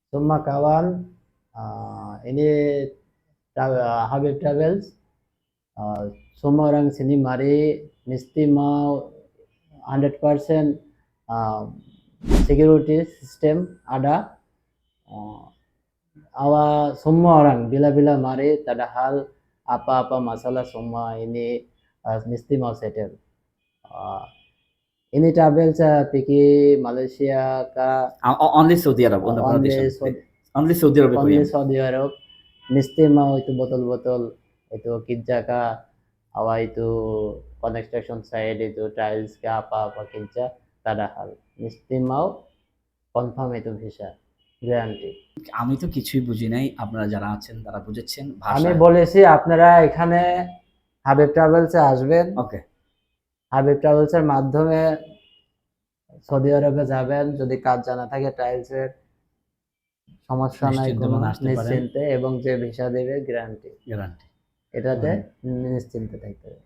Summa kawan ini Habib Travels semua orang sini mari mesti mau 100% security system ada. Semua orang bila-bila mari tak hal apa-apa masalah semua ini mesti mau settle. Ini travels pergi Malaysia ka only Saudi Arab on the only Saudi Arab only Saudi Arab mesti mau itu botol-botol itu kinca ka itu construction site itu tiles ka apa-apa kinca tak hal mesti mau confirm itu visa guarantee. আমি তো কিছুই বুঝি নাই, আপনারা যারা আছেন তারা বুঝেছেন আমি ভাষা। বলেছি আপনারা এখানে হাবিব ট্রাভেলসে আসবেন, ওকে, হাবিব ট্রাভেলসের মাধ্যমে সৌদি আরবে যাবেন। যদি কাজ জানা থাকে টাইলসের সমস্যা নাই কোনো, নিশ্চিন্তে, এবং যে ভিসা দেবে গ্যারান্টি, গ্যারান্টি এটাতে নিশ্চিন্তে থাকতে হবে।